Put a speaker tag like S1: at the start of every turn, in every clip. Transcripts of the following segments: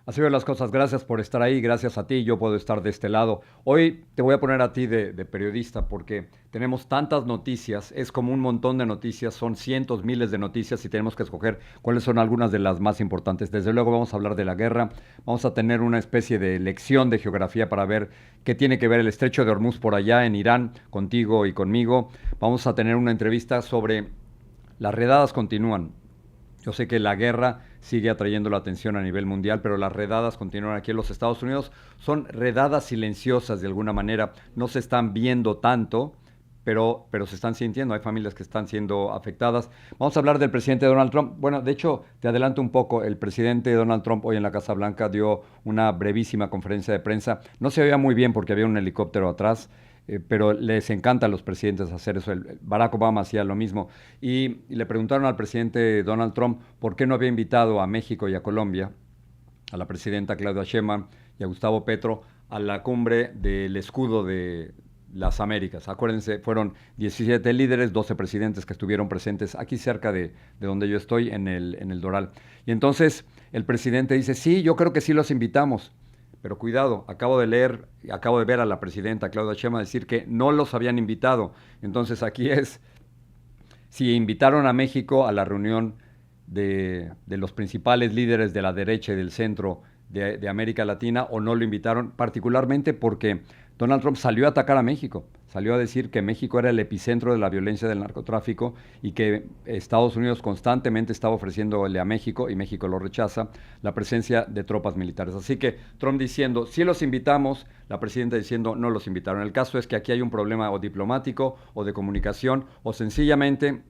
S1: Así veo las cosas. Gracias por estar ahí, gracias a ti. Yo puedo estar de este lado. Hoy te voy a poner a ti de periodista porque tenemos tantas noticias. Es como un montón de noticias. Son cientos, miles de noticias y tenemos que escoger cuáles son algunas de las más importantes. Desde luego vamos a hablar de la guerra. Vamos a tener una especie de lección de geografía para ver qué tiene que ver el estrecho de Hormuz por allá en Irán, contigo y conmigo. Vamos a tener una entrevista sobre las redadas continúan. Yo sé que la guerra sigue atrayendo la atención a nivel mundial, pero las redadas continúan aquí en los Estados Unidos. Son redadas silenciosas de alguna manera, no se están viendo tanto, pero se están sintiendo. Hay familias que están siendo afectadas. Vamos a hablar del presidente Donald Trump. Bueno, de hecho, te adelanto un poco. El presidente Donald Trump hoy en la Casa Blanca dio una brevísima conferencia de prensa. No se veía muy bien porque había un helicóptero atrás. Pero les encanta a los presidentes hacer eso. Barack Obama hacía lo mismo. Y le preguntaron al presidente Donald Trump por qué no había invitado a México y a Colombia, a la presidenta Claudia Sheinbaum y a Gustavo Petro, a la cumbre del escudo de las Américas. Acuérdense, fueron 17 líderes, 12 presidentes que estuvieron presentes aquí cerca de donde yo estoy, en el Doral. Y entonces el presidente dice, sí, yo creo que sí los invitamos. Pero cuidado, acabo de ver a la presidenta Claudia Sheinbaum decir que no los habían invitado. Entonces aquí es si invitaron a México a la reunión de los principales líderes de la derecha y del centro de América Latina o no lo invitaron, particularmente porque Donald Trump salió a atacar a México, salió a decir que México era el epicentro de la violencia del narcotráfico y que Estados Unidos constantemente estaba ofreciéndole a México, y México lo rechaza, la presencia de tropas militares. Así que Trump diciendo, sí los invitamos, la presidenta diciendo, no los invitaron. El caso es que aquí hay un problema o diplomático o de comunicación o sencillamente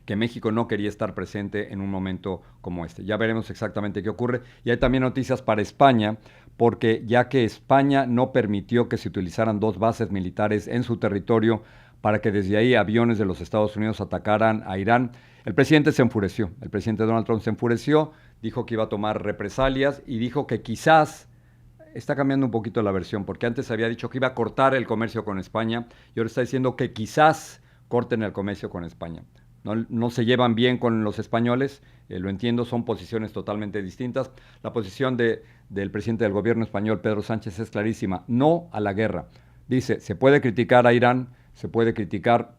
S1: que México no quería estar presente en un momento como este. Ya veremos exactamente qué ocurre. Y hay también noticias para España, porque ya que España no permitió que se utilizaran dos bases militares en su territorio para que desde ahí aviones de los Estados Unidos atacaran a Irán, el presidente se enfureció. El presidente Donald Trump se enfureció, dijo que iba a tomar represalias y dijo que quizás está cambiando un poquito la versión, porque antes había dicho que iba a cortar el comercio con España y ahora está diciendo que quizás corten el comercio con España. No se llevan bien con los españoles, lo entiendo, son posiciones totalmente distintas. La posición del presidente del gobierno español, Pedro Sánchez, es clarísima, no a la guerra. Dice, se puede criticar a Irán, se puede criticar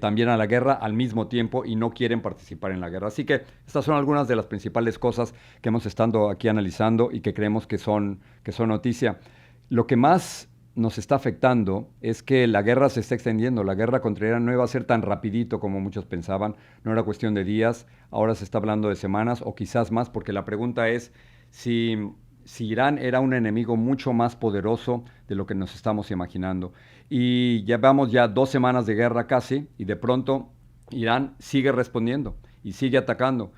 S1: también a la guerra al mismo tiempo y no quieren participar en la guerra. Así que estas son algunas de las principales cosas que hemos estado aquí analizando y que creemos que son noticia. Lo que más nos está afectando es que la guerra se está extendiendo. La guerra contra Irán no iba a ser tan rapidito como muchos pensaban. No era cuestión de días. Ahora se está hablando de semanas o quizás más, porque la pregunta es si Irán era un enemigo mucho más poderoso de lo que nos estamos imaginando. Y llevamos ya 2 semanas de guerra casi y de pronto Irán sigue respondiendo y sigue atacando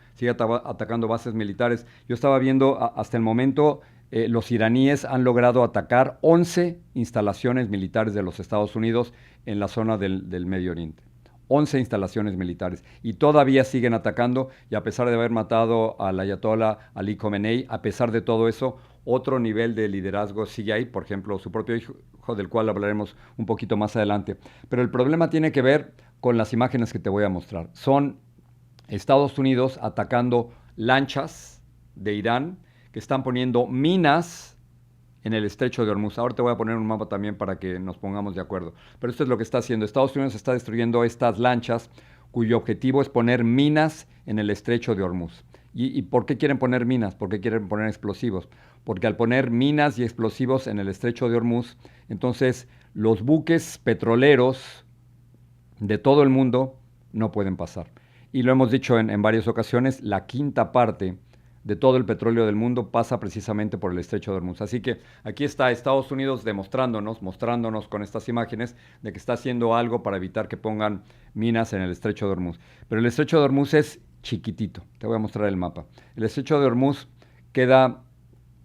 S1: bases militares. Yo estaba viendo hasta el momento los iraníes han logrado atacar 11 instalaciones militares de los Estados Unidos en la zona del Medio Oriente. 11 instalaciones militares y todavía siguen atacando, y a pesar de haber matado al ayatollah Ali Khamenei, a pesar de todo eso, otro nivel de liderazgo sigue ahí, por ejemplo, su propio hijo, del cual hablaremos un poquito más adelante. Pero el problema tiene que ver con las imágenes que te voy a mostrar. Son Estados Unidos atacando lanchas de Irán que están poniendo minas en el estrecho de Hormuz. Ahora te voy a poner un mapa también para que nos pongamos de acuerdo. Pero esto es lo que está haciendo. Estados Unidos está destruyendo estas lanchas cuyo objetivo es poner minas en el estrecho de Hormuz. ¿Y por qué quieren poner minas? ¿Por qué quieren poner explosivos? Porque al poner minas y explosivos en el estrecho de Hormuz, entonces los buques petroleros de todo el mundo no pueden pasar. Y lo hemos dicho en varias ocasiones, la quinta parte de todo el petróleo del mundo pasa precisamente por el estrecho de Hormuz. Así que aquí está Estados Unidos mostrándonos con estas imágenes de que está haciendo algo para evitar que pongan minas en el estrecho de Hormuz. Pero el estrecho de Hormuz es chiquitito. Te voy a mostrar el mapa. El estrecho de Hormuz queda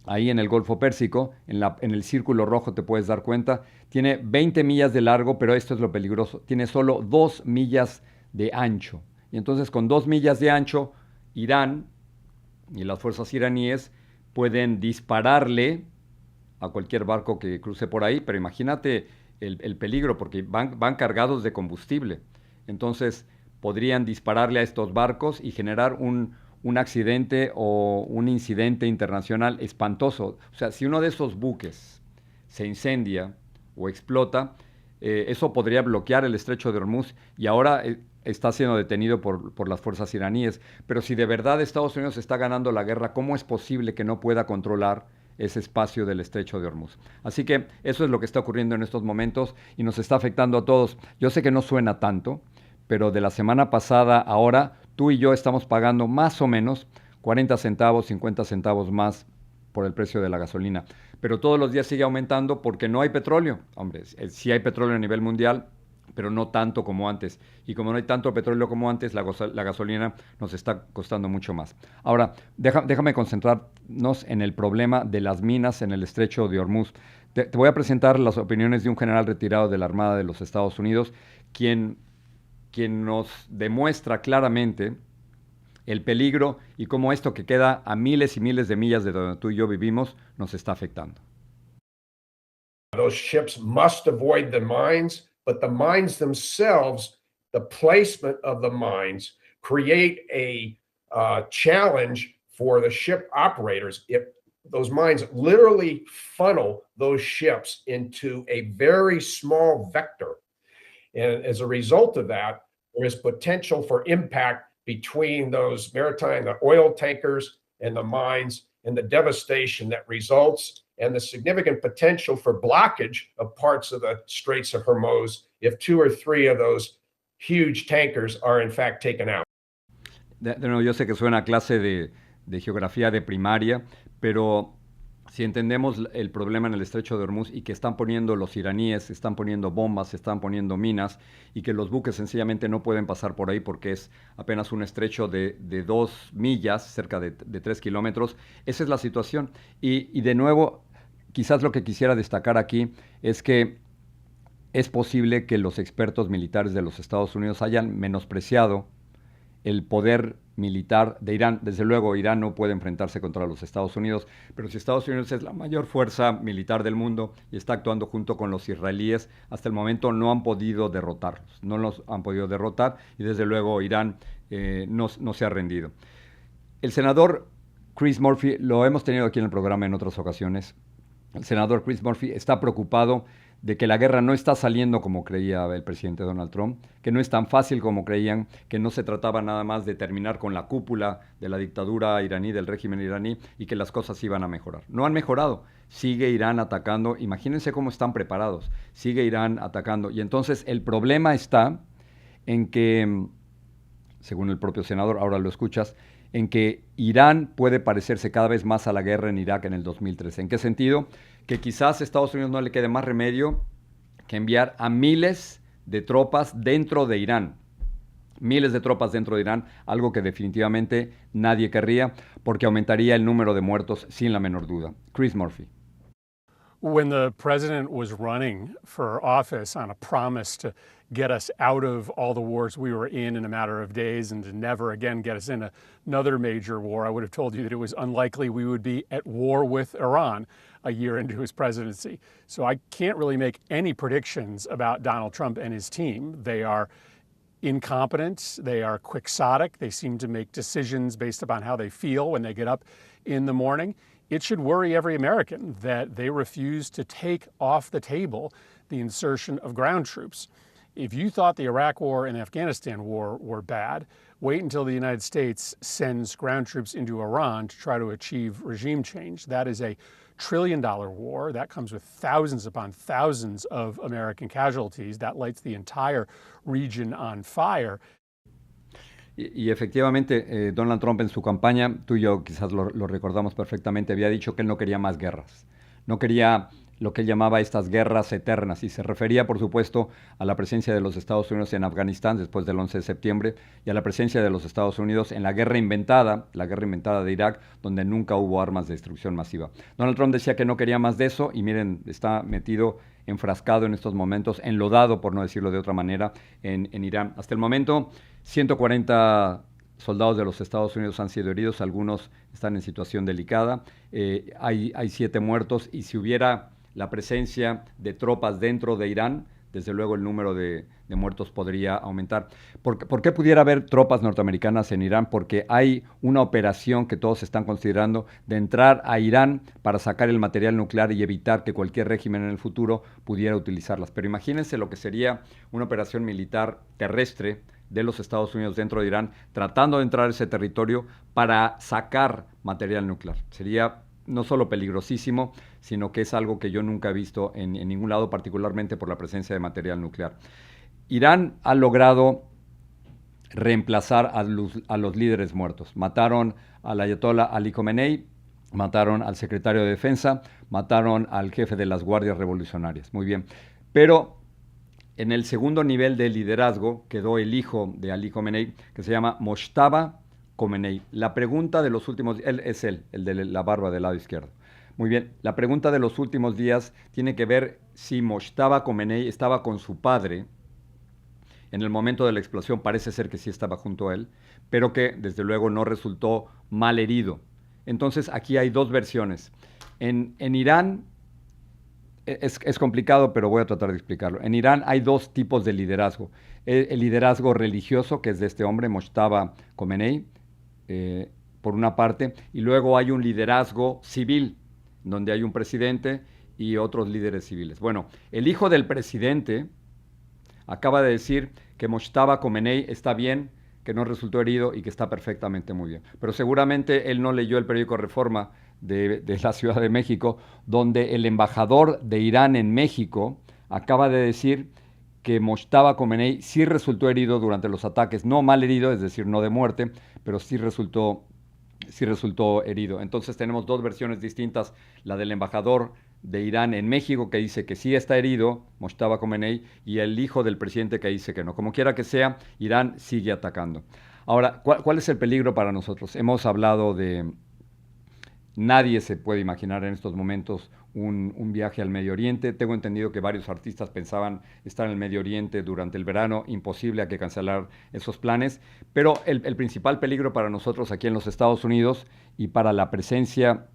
S1: ahí en el Golfo Pérsico, en el círculo rojo te puedes dar cuenta. Tiene 20 millas de largo, pero esto es lo peligroso. Tiene solo 2 millas de ancho. Y entonces con 2 millas de ancho, Irán y las fuerzas iraníes pueden dispararle a cualquier barco que cruce por ahí, pero imagínate el peligro, porque van cargados de combustible. Entonces podrían dispararle a estos barcos y generar un accidente o un incidente internacional espantoso. O sea, si uno de esos buques se incendia o explota, eso podría bloquear el estrecho de Hormuz y ahora está siendo detenido por las fuerzas iraníes. Pero si de verdad Estados Unidos está ganando la guerra, ¿cómo es posible que no pueda controlar ese espacio del estrecho de Hormuz? Así que eso es lo que está ocurriendo en estos momentos y nos está afectando a todos. Yo sé que no suena tanto, pero de la semana pasada a ahora, tú y yo estamos pagando más o menos 40 centavos, 50 centavos más por el precio de la gasolina. Pero todos los días sigue aumentando porque no hay petróleo. Hombre, sí hay petróleo a nivel mundial, pero no tanto como antes. Y como no hay tanto petróleo como antes, la gasolina nos está costando mucho más. Ahora, déjame concentrarnos en el problema de las minas en el estrecho de Hormuz. Te voy a presentar las opiniones de un general retirado de la Armada de los Estados Unidos, quien nos demuestra claramente el peligro y cómo esto que queda a miles y miles de millas de donde tú y yo vivimos nos está afectando.
S2: Those ships must avoid the mines, but the mines themselves, the placement of the mines, create a challenge for the ship operators. If those mines literally funnel those ships into a very small vector, and as a result of that, there is potential for impact between those maritime, the oil tankers and the mines, and the devastation that results, and the significant potential for blockage of parts of the Straits of Hormuz if 2 or 3 of those huge tankers are in fact taken out.
S1: Nuevo, yo sé que suena a clase de geografía de primaria, pero si entendemos el problema en el estrecho de Hormuz y que están poniendo los iraníes, están poniendo bombas, están poniendo minas y que los buques sencillamente no pueden pasar por ahí porque es apenas un estrecho de 2 millas, cerca de 3 kilómetros, esa es la situación. Y de nuevo, quizás lo que quisiera destacar aquí es que es posible que los expertos militares de los Estados Unidos hayan menospreciado el poder militar de Irán. Desde luego, Irán no puede enfrentarse contra los Estados Unidos, pero si Estados Unidos es la mayor fuerza militar del mundo y está actuando junto con los israelíes, hasta el momento no han podido derrotarlos, no los han podido derrotar y desde luego Irán no se ha rendido. El senador Chris Murphy, lo hemos tenido aquí en el programa en otras ocasiones, el senador Chris Murphy está preocupado de que la guerra no está saliendo como creía el presidente Donald Trump, que no es tan fácil como creían, que no se trataba nada más de terminar con la cúpula de la dictadura iraní, del régimen iraní, y que las cosas iban a mejorar. No han mejorado. Sigue Irán atacando. Imagínense cómo están preparados. Sigue Irán atacando. Y entonces el problema está en que, según el propio senador, ahora lo escuchas, en que Irán puede parecerse cada vez más a la guerra en Irak en el 2013. ¿En qué sentido? Que quizás a Estados Unidos no le quede más remedio que enviar a miles de tropas dentro de Irán. Miles de tropas dentro de Irán, algo que definitivamente nadie querría, porque aumentaría el número de muertos sin la menor duda. Chris Murphy.
S3: When the president was running for office on a promise to get us out of all the wars we were in a matter of days and to never again get us in another major war, I would have told you that it was unlikely we would be at war with Iran a year into his presidency. So I can't really make any predictions about Donald Trump and his team. They are incompetent, they are quixotic, they seem to make decisions based upon how they feel when they get up in the morning. It should worry every American that they refuse to take off the table the insertion of ground troops. If you thought the Iraq War and Afghanistan War were bad, wait until the United States sends ground troops into Iran to try to achieve regime change. That is a $1 trillion war. That comes with thousands upon thousands of American casualties. That lights the entire region on fire.
S1: Y efectivamente, Donald Trump en su campaña, tú y yo quizás lo recordamos perfectamente, había dicho que él no quería más guerras. No quería lo que él llamaba estas guerras eternas y se refería, por supuesto, a la presencia de los Estados Unidos en Afganistán después del 11 de septiembre y a la presencia de los Estados Unidos en la guerra inventada de Irak, donde nunca hubo armas de destrucción masiva. Donald Trump decía que no quería más de eso y miren, está metido, enfrascado en estos momentos, enlodado, por no decirlo de otra manera, en Irán. Hasta el momento, 140 soldados de los Estados Unidos han sido heridos, algunos están en situación delicada, hay 7 muertos y si hubiera la presencia de tropas dentro de Irán, desde luego el número de muertos podría aumentar. ¿Por qué pudiera haber tropas norteamericanas en Irán? Porque hay una operación que todos están considerando de entrar a Irán para sacar el material nuclear y evitar que cualquier régimen en el futuro pudiera utilizarlas. Pero imagínense lo que sería una operación militar terrestre de los Estados Unidos dentro de Irán, tratando de entrar a ese territorio para sacar material nuclear. Sería no solo peligrosísimo, sino que es algo que yo nunca he visto en ningún lado, particularmente por la presencia de material nuclear. Irán ha logrado reemplazar a los líderes muertos. Mataron al ayatollah Ali Khamenei, mataron al secretario de Defensa, mataron al jefe de las guardias revolucionarias. Muy bien. Pero en el segundo nivel de liderazgo quedó el hijo de Ali Khamenei, que se llama Mojtaba Khomeini. La pregunta de los últimos días, él es el de la barba del lado izquierdo. Muy bien, la pregunta de los últimos días tiene que ver si Mojtaba Khomeini estaba con su padre en el momento de la explosión. Parece ser que sí estaba junto a él, pero que desde luego no resultó mal herido. Entonces aquí hay dos versiones. En Irán es complicado, pero voy a tratar de explicarlo. En Irán hay dos tipos de liderazgo. El liderazgo religioso, que es de este hombre, Mojtaba Khomeini, por una parte, y luego hay un liderazgo civil, donde hay un presidente y otros líderes civiles. Bueno, el hijo del presidente acaba de decir que Mojtaba Khomeini está bien, que no resultó herido y que está perfectamente muy bien. Pero seguramente él no leyó el periódico Reforma de la Ciudad de México, donde el embajador de Irán en México acaba de decir que Mojtaba Khomeini sí resultó herido durante los ataques, no mal herido, es decir, no de muerte, pero sí resultó herido. Entonces tenemos dos versiones distintas, la del embajador de Irán en México, que dice que sí está herido, Mojtaba Khomeini, y el hijo del presidente que dice que no. Como quiera que sea, Irán sigue atacando. Ahora, ¿cuál es el peligro para nosotros? Hemos hablado de... Nadie se puede imaginar en estos momentos un viaje al Medio Oriente. Tengo entendido que varios artistas pensaban estar en el Medio Oriente durante el verano. Imposible, hay que cancelar esos planes. Pero el principal peligro para nosotros aquí en los Estados Unidos y para la presencia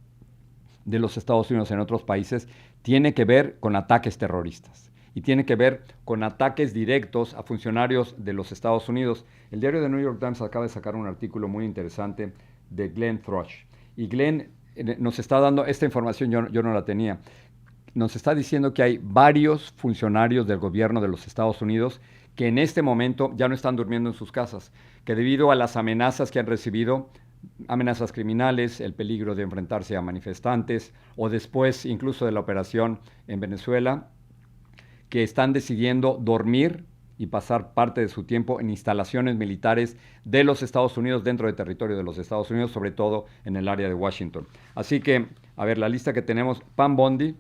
S1: de los Estados Unidos en otros países tiene que ver con ataques terroristas y tiene que ver con ataques directos a funcionarios de los Estados Unidos. El diario The New York Times acaba de sacar un artículo muy interesante de Glenn Thrush. Y Glenn nos está dando esta información, yo no la tenía. Nos está diciendo que hay varios funcionarios del gobierno de los Estados Unidos que en este momento ya no están durmiendo en sus casas, que debido a las amenazas que han recibido, amenazas criminales, el peligro de enfrentarse a manifestantes o después incluso de la operación en Venezuela, que están decidiendo dormir y pasar parte de su tiempo en instalaciones militares de los Estados Unidos, dentro del territorio de los Estados Unidos, sobre todo en el área de Washington. Así que, a ver, la lista que tenemos: Pam Bondi,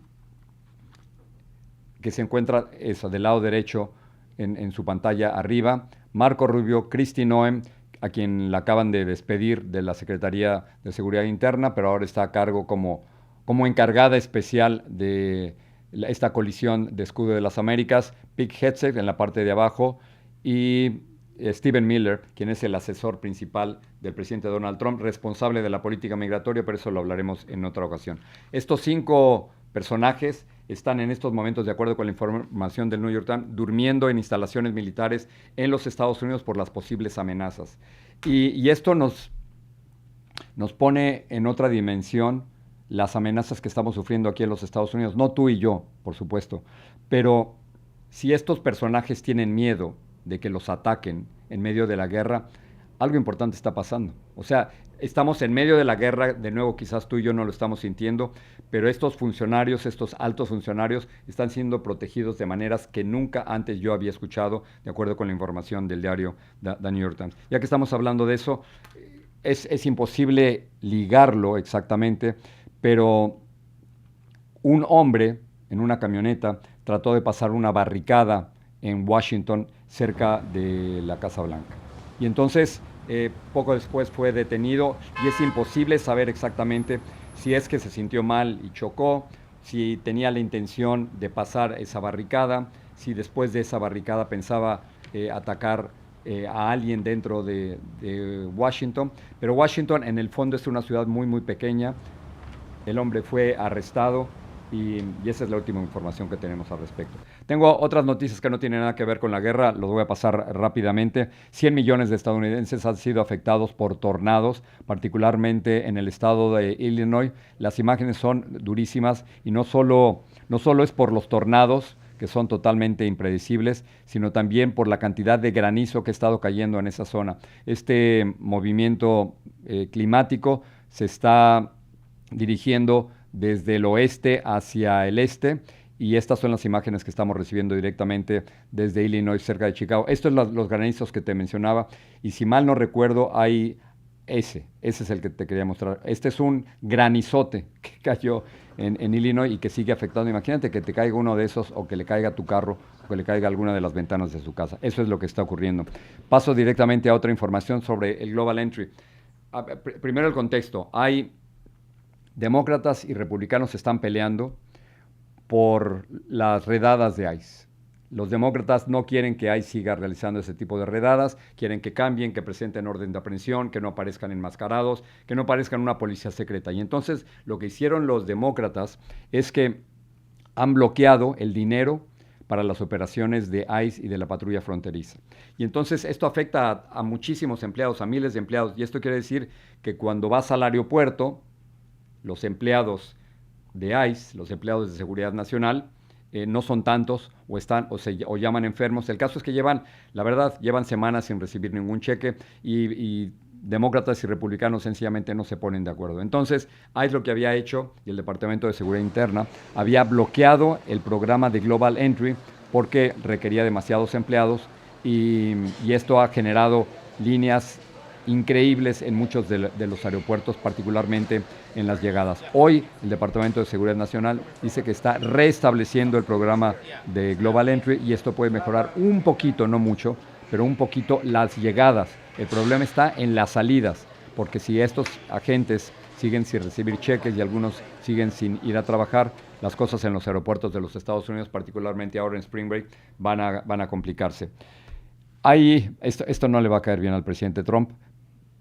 S1: que se encuentra eso, del lado derecho en su pantalla arriba, Marco Rubio, Kristi Noem, a quien la acaban de despedir de la Secretaría de Seguridad Interna, pero ahora está a cargo como encargada especial de esta coalición de escudo de las Américas, Pete Hegseth en la parte de abajo, y Stephen Miller, quien es el asesor principal del presidente Donald Trump, responsable de la política migratoria, pero eso lo hablaremos en otra ocasión. Estos 5 personajes están en estos momentos, de acuerdo con la información del New York Times, durmiendo en instalaciones militares en los Estados Unidos por las posibles amenazas. Y esto nos pone en otra dimensión las amenazas que estamos sufriendo aquí en los Estados Unidos. No tú y yo, por supuesto, pero si estos personajes tienen miedo de que los ataquen en medio de la guerra, algo importante está pasando. O sea, estamos en medio de la guerra, de nuevo quizás tú y yo no lo estamos sintiendo, pero estos funcionarios, estos altos funcionarios, están siendo protegidos de maneras que nunca antes yo había escuchado, de acuerdo con la información del diario The New York Times. Ya que estamos hablando de eso, es imposible ligarlo exactamente, pero un hombre en una camioneta trató de pasar una barricada en Washington cerca de la Casa Blanca. Y entonces, poco después fue detenido y es imposible saber exactamente si es que se sintió mal y chocó, si tenía la intención de pasar esa barricada, si después de esa barricada pensaba atacar a alguien dentro de Washington. Pero Washington en el fondo es una ciudad muy, muy pequeña. El hombre fue arrestado y esa es la última información que tenemos al respecto. Tengo otras noticias que no tienen nada que ver con la guerra, los voy a pasar rápidamente. 100 millones de estadounidenses han sido afectados por tornados, particularmente en el estado de Illinois. Las imágenes son durísimas y no solo es por los tornados, que son totalmente impredecibles, sino también por la cantidad de granizo que ha estado cayendo en esa zona. Este movimiento climático se está dirigiendo desde el oeste hacia el este, y estas son las imágenes que estamos recibiendo directamente desde Illinois, cerca de Chicago. Estos son los granizos que te mencionaba, y si mal no recuerdo, hay ese es el que te quería mostrar. Este es un granizote que cayó en Illinois y que sigue afectando. Imagínate que te caiga uno de esos, o que le caiga a tu carro, o que le caiga a alguna de las ventanas de su casa. Eso es lo que está ocurriendo. Paso directamente a otra información sobre el Global Entry. Primero el contexto. Hay demócratas y republicanos se están peleando por las redadas de ICE. Los demócratas no quieren que ICE siga realizando ese tipo de redadas, quieren que cambien, que presenten orden de aprehensión, que no aparezcan enmascarados, que no aparezcan una policía secreta. Y entonces lo que hicieron los demócratas es que han bloqueado el dinero para las operaciones de ICE y de la patrulla fronteriza. Y entonces esto afecta a muchísimos empleados, a miles de empleados. Y esto quiere decir que cuando vas al aeropuerto, los empleados de ICE, los empleados de Seguridad Nacional, no son tantos, o llaman enfermos. El caso es que llevan semanas sin recibir ningún cheque, y demócratas y republicanos sencillamente no se ponen de acuerdo. Entonces, ICE lo que había hecho, y el Departamento de Seguridad Interna, había bloqueado el programa de Global Entry porque requería demasiados empleados, y esto ha generado líneas increíbles en muchos de los aeropuertos, particularmente en las llegadas. Hoy el Departamento de Seguridad Nacional dice que está restableciendo el programa de Global Entry, y esto puede mejorar un poquito, no mucho, pero un poquito las llegadas. El problema está en las salidas, porque si estos agentes siguen sin recibir cheques y algunos siguen sin ir a trabajar, las cosas en los aeropuertos de los Estados Unidos, particularmente ahora en Spring Break, van a complicarse. Esto no le va a caer bien al presidente Trump.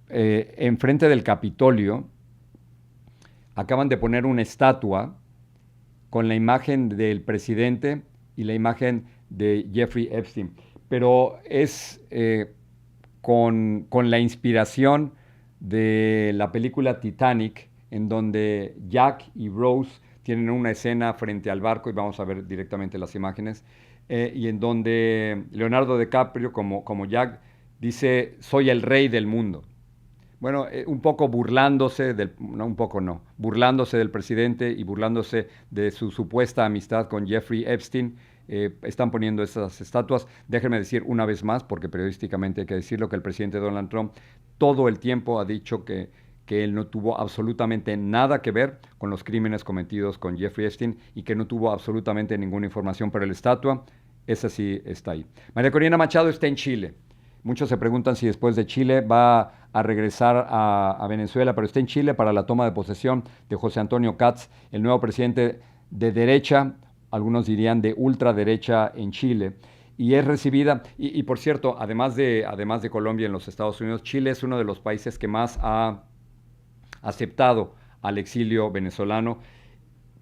S1: Enfrente del Capitolio acaban de poner una estatua con la imagen del presidente y la imagen de Jeffrey Epstein, pero es con la inspiración de la película Titanic, en donde Jack y Rose tienen una escena frente al barco, y vamos a ver directamente las imágenes, y en donde Leonardo DiCaprio como Jack dice: soy el rey del mundo. Bueno, un poco burlándose burlándose del presidente y burlándose de su supuesta amistad con Jeffrey Epstein. Están poniendo esas estatuas. Déjenme decir una vez más, porque periodísticamente hay que decirlo, que el presidente Donald Trump todo el tiempo ha dicho que él no tuvo absolutamente nada que ver con los crímenes cometidos con Jeffrey Epstein, y que no tuvo absolutamente ninguna información, pero la estatua, esa sí está ahí. María Corina Machado está en Chile. Muchos se preguntan si después de Chile va a regresar a Venezuela, pero está en Chile para la toma de posesión de José Antonio Kats, el nuevo presidente de derecha, algunos dirían de ultraderecha en Chile. Y es recibida, y por cierto, además de Colombia en los Estados Unidos, Chile es uno de los países que más ha aceptado al exilio venezolano.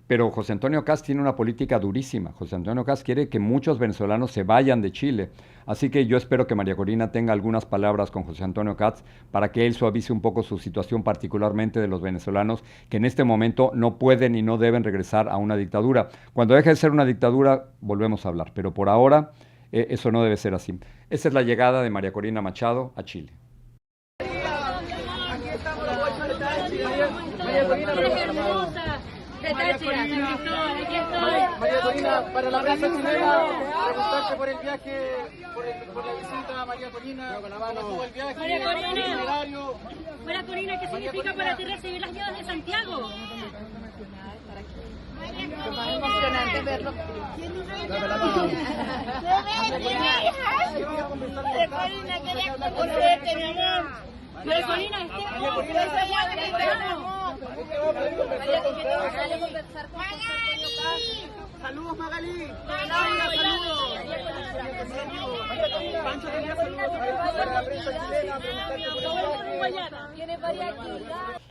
S1: Pero José Antonio Kats tiene una política durísima. José Antonio Kats quiere que muchos venezolanos se vayan de Chile. Así que yo espero que María Corina tenga algunas palabras con José Antonio Kats para que él suavice un poco su situación, particularmente de los venezolanos, que en este momento no pueden y no deben regresar a una dictadura. Cuando deje de ser una dictadura, volvemos a hablar. Pero por ahora, eso no debe ser así. Esa es la llegada de María Corina Machado a Chile.
S4: María Corina, para la prensa chilena, preguntarte por el viaje, por la visita a María Corina, cómo estuvo el viaje, el itinerario.
S5: María Corina, ¿qué significa para ti recibir las llaves de Santiago?
S6: Es más emocionante verlo.
S5: María Corina,
S4: Saludos, Magali. Pancho tenía saludos para la prensa chilena, preguntarte por el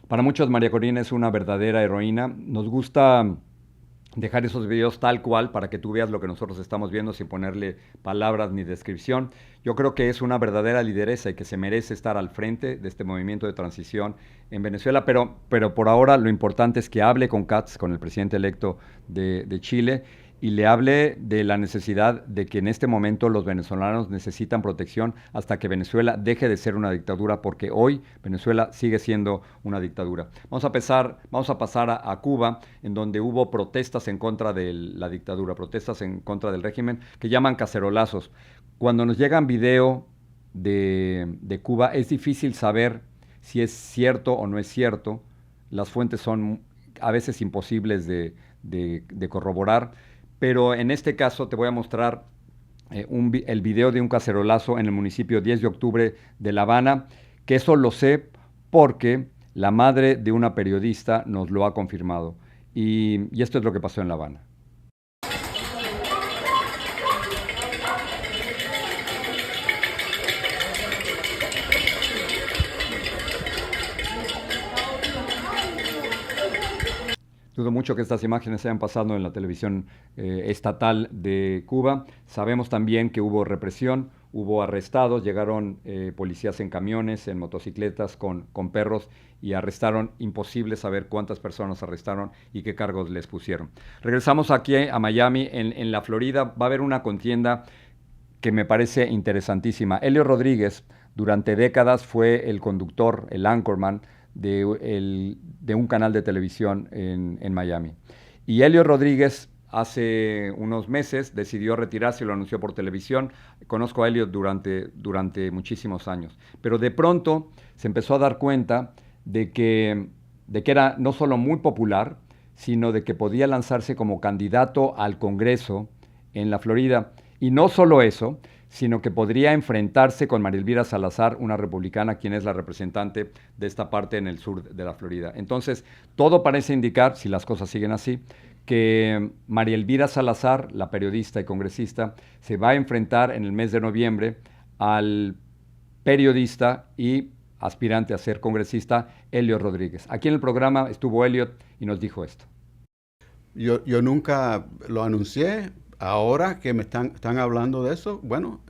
S1: Para muchos, María Corina es una verdadera heroína. Nos gusta dejar esos videos tal cual para que tú veas lo que nosotros estamos viendo sin ponerle palabras ni descripción. Yo creo que es una verdadera lideresa y que se merece estar al frente de este movimiento de transición en Venezuela, pero por ahora lo importante es que hable con Katz, con el presidente electo de Chile, y le hable de la necesidad de que en este momento los venezolanos necesitan protección hasta que Venezuela deje de ser una dictadura, porque hoy Venezuela sigue siendo una dictadura. Vamos a pasar a Cuba, en donde hubo protestas en contra de la dictadura, protestas en contra del régimen, que llaman cacerolazos. Cuando nos llegan video de Cuba, es difícil saber si es cierto o no es cierto. Las fuentes son a veces imposibles de corroborar. Pero en este caso te voy a mostrar el video de un cacerolazo en el municipio 10 de octubre de La Habana, que eso lo sé porque la madre de una periodista nos lo ha confirmado. Y esto es lo que pasó en La Habana. Dudo mucho que estas imágenes se hayan pasado en la televisión estatal de Cuba. Sabemos también que hubo represión, hubo arrestados, llegaron policías en camiones, en motocicletas con perros y arrestaron. Imposible saber cuántas personas arrestaron y qué cargos les pusieron. Regresamos aquí a Miami, en la Florida. Va a haber una contienda que me parece interesantísima. Elio Rodríguez durante décadas fue el conductor, el anchorman, de un canal de televisión en Miami. Y Elio Rodríguez hace unos meses decidió retirarse y lo anunció por televisión. Conozco a Elio durante muchísimos años. Pero de pronto se empezó a dar cuenta de que era no solo muy popular, sino de que podía lanzarse como candidato al Congreso en la Florida. Y no solo eso, sino que podría enfrentarse con María Elvira Salazar, una republicana, quien es la representante de esta parte en el sur de la Florida. Entonces, todo parece indicar, si las cosas siguen así, que María Elvira Salazar, la periodista y congresista, se va a enfrentar en el mes de noviembre al periodista y aspirante a ser congresista, Elio Rodríguez. Aquí en el programa estuvo Elliot y nos dijo esto.
S7: Yo nunca lo anuncié. Ahora que me están hablando de eso, bueno,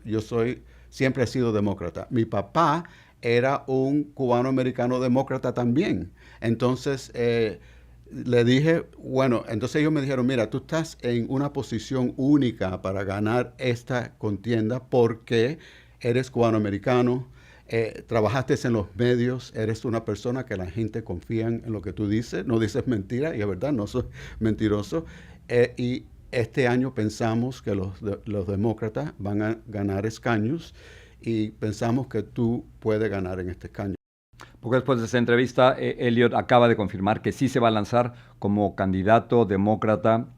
S7: siempre he sido demócrata. Mi papá era un cubano-americano demócrata también. Entonces, le dije, bueno, entonces ellos me dijeron, mira, tú estás en una posición única para ganar esta contienda porque eres cubano-americano, trabajaste en los medios, eres una persona que la gente confía en lo que tú dices, no dices mentira, y es verdad, no soy mentiroso, y este año pensamos que los demócratas van a ganar escaños y pensamos que tú puedes ganar en este escaño.
S1: Poco después de esta entrevista, Elliot acaba de confirmar que sí se va a lanzar como candidato demócrata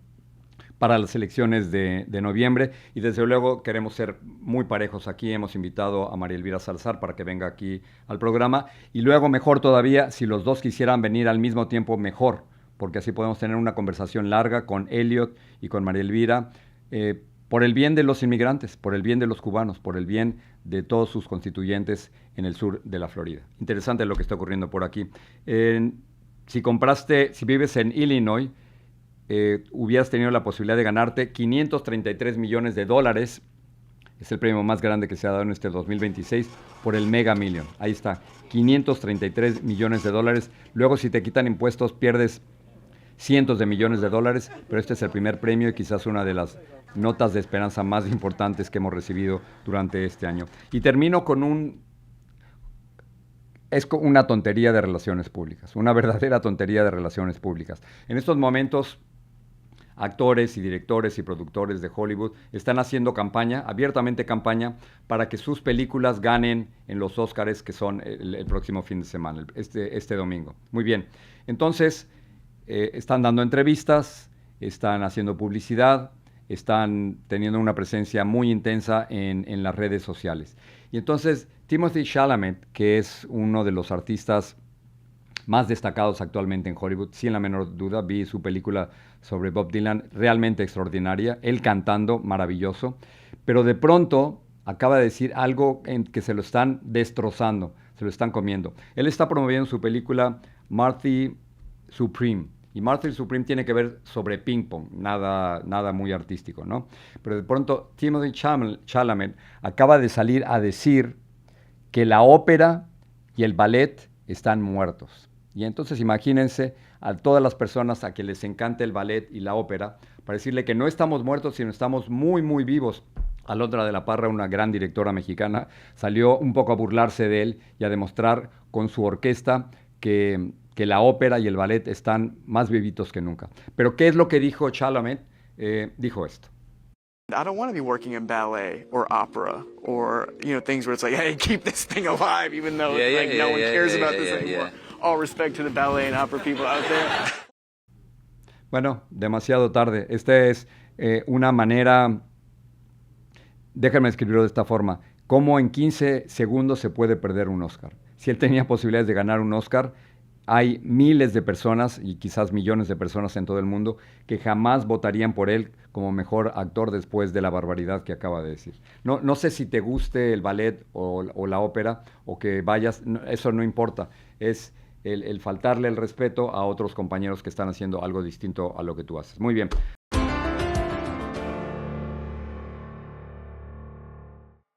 S1: para las elecciones de noviembre, y desde luego queremos ser muy parejos aquí. Hemos invitado a María Elvira Salazar para que venga aquí al programa, y luego mejor todavía, si los dos quisieran venir al mismo tiempo, mejor, porque así podemos tener una conversación larga con Elliot y con María Elvira, por el bien de los inmigrantes, por el bien de los cubanos, por el bien de todos sus constituyentes en el sur de la Florida. Interesante lo que está ocurriendo por aquí. Si vives en Illinois, hubieras tenido la posibilidad de ganarte $533 millones. Es el premio más grande que se ha dado en este 2026 por el Mega Million. Ahí está, $533 millones. Luego, si te quitan impuestos, pierdes cientos de millones de dólares, pero este es el primer premio y quizás una de las notas de esperanza más importantes que hemos recibido durante este año. Y termino con es una tontería de relaciones públicas, una verdadera tontería de relaciones públicas. En estos momentos, actores y directores y productores de Hollywood están haciendo abiertamente campaña, para que sus películas ganen en los Óscares, que son el próximo fin de semana, este domingo. Muy bien, entonces están dando entrevistas, están haciendo publicidad, están teniendo una presencia muy intensa en las redes sociales. Y entonces Timothée Chalamet, que es uno de los artistas más destacados actualmente en Hollywood, sin la menor duda, vi su película sobre Bob Dylan, realmente extraordinaria, él cantando, maravilloso, pero de pronto acaba de decir algo en que se lo están destrozando, se lo están comiendo. Él está promoviendo su película Marty Supreme, Y Martyr Supreme tiene que ver sobre ping pong, nada muy artístico, ¿no? Pero de pronto Timothée Chalamet acaba de salir a decir que la ópera y el ballet están muertos. Y entonces imagínense a todas las personas a que les encanta el ballet y la ópera, para decirle que no estamos muertos, sino estamos muy vivos. Alondra de la Parra, una gran directora mexicana, salió un poco a burlarse de él y a demostrar con su orquesta que la ópera y el ballet están más vivitos que nunca. Pero ¿qué es lo que dijo Chalamet? Dijo esto.
S8: I don't want to be working in ballet or opera or, things where it's like, hey, keep this thing alive, even though no one cares about this anymore. All respect to the ballet and opera people out there.
S1: Bueno, demasiado tarde. Esta es una manera, déjame escribirlo de esta forma, cómo en 15 segundos se puede perder un Oscar. Si él tenía posibilidades de ganar un Oscar, hay miles de personas y quizás millones de personas en todo el mundo que jamás votarían por él como mejor actor después de la barbaridad que acaba de decir. No sé si te guste el ballet o la ópera o que vayas, eso no importa. Es el faltarle el respeto a otros compañeros que están haciendo algo distinto a lo que tú haces. Muy bien.